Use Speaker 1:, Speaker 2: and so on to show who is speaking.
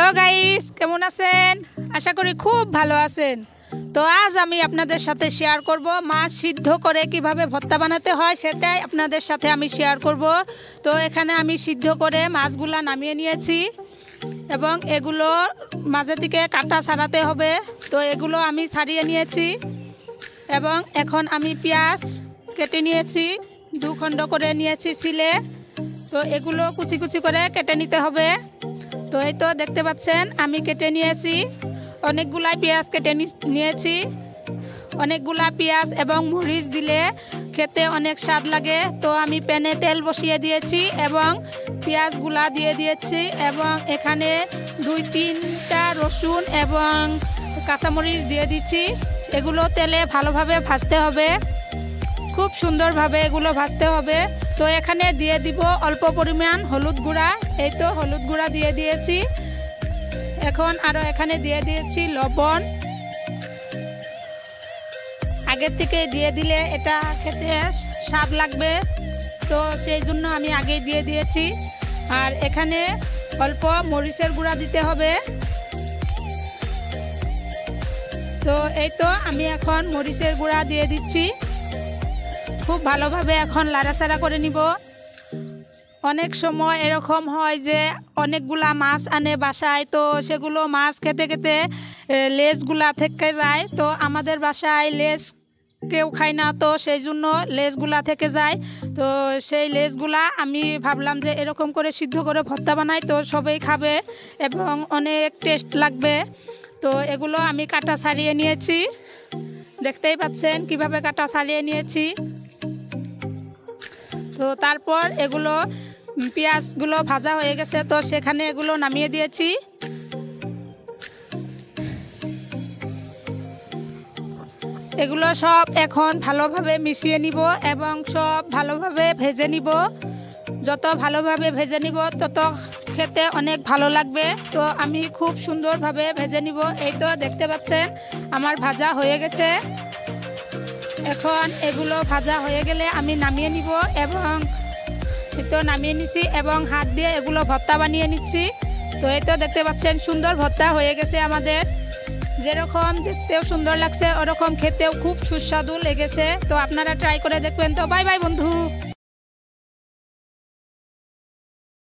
Speaker 1: Hello guys, কেমন আছেন? আশা করি খুব ভালো আছেন। তো আজ আমি আপনাদের সাথে শেয়ার করব মাছ সিদ্ধ করে কিভাবে ভর্তা বানাতে হয়, সেটাই আপনাদের সাথে আমি শেয়ার করব। তো এখানে আমি সিদ্ধ করে মাছগুলা নামিয়ে নিয়েছি এবং এগুলো মাঝে থেকে কাটা ছাড়াতে হবে। তো এগুলো আমি ছাড়িয়ে নিয়েছি এবং এখন আমি পেঁয়াজ কেটে নিয়েছি, 2 খণ্ড করে নিয়েছি ছিলে। তো এগুলো কুচি কুচি করে কেটে নিতে হবে। তো এই তো দেখতে পাচ্ছেন আমি কেটে নিয়েছি, অনেকগুলা পেঁয়াজ কেটে নিয়েছি। অনেকগুলা পেঁয়াজ এবং মরিচ দিলে খেতে অনেক স্বাদ লাগে। তো আমি প্যানে তেল বসিয়ে দিয়েছি এবং পেঁয়াজগুলা দিয়ে দিয়েছি এবং এখানে 2-3টা রসুন এবং কাঁচামরিচ দিয়ে দিচ্ছি। এগুলো তেলে ভালোভাবে ভাজতে হবে, খুব সুন্দরভাবে এগুলো ভাজতে হবে। তো এখানে দিয়ে দিব অল্প পরিমাণ হলুদ গুঁড়া। এই তো হলুদ গুঁড়া দিয়ে দিয়েছি। এখন আরও এখানে দিয়ে দিয়েছি লবণ। আগের থেকে দিয়ে দিলে এটা খেতে স্বাদ লাগবে, তো সেই জন্য আমি আগেই দিয়ে দিয়েছি। আর এখানে অল্প মরিচের গুঁড়া দিতে হবে। তো এই তো আমি এখন মরিচের গুঁড়া দিয়ে দিচ্ছি। খুব ভালোভাবে এখন লাড়াচাড়া করে নিব। অনেক সময় এরকম হয় যে অনেকগুলা মাছ আনে বাসায়, তো সেগুলো মাছ খেতে খেতে লেজগুলা থেকে যায়। তো আমাদের বাসায় লেজ কেউ খায় না, তো সেই জন্য লেজগুলা থেকে যায়। তো সেই লেজগুলা আমি ভাবলাম যে এরকম করে সিদ্ধ করে ভর্তা বানাই, তো সবাই খাবে এবং অনেক টেস্ট লাগবে। তো এগুলো আমি কাটা ছাড়িয়ে নিয়েছি, দেখতেই পাচ্ছেন কিভাবে কাটা ছাড়িয়ে নিয়েছি। তো তারপর এগুলো পেঁয়াজগুলো ভাজা হয়ে গেছে, তো সেখানে এগুলো নামিয়ে দিয়েছি। এগুলো সব এখন ভালোভাবে মিশিয়ে নিব এবং সব ভালোভাবে ভেজে নিব। যত ভালোভাবে ভেজে নিব তত খেতে অনেক ভালো লাগবে। তো আমি খুব সুন্দরভাবে ভেজে নিব। এই তো দেখতে পাচ্ছেন আমার ভাজা হয়ে গেছে। এখন এগুলো ভাজা হয়ে গেলে আমি নামিয়ে নিব এবং এই তো নামিয়ে নিচ্ছি এবং হাত দিয়ে এগুলো ভর্তা বানিয়ে নিচ্ছি। তো এই তো দেখতে পাচ্ছেন সুন্দর ভর্তা হয়ে গেছে আমাদের। যেরকম দেখতেও সুন্দর লাগছে ওরকম খেতেও খুব সুস্বাদু লেগেছে। তো আপনারা ট্রাই করে দেখবেন। তো বাই বাই বন্ধু।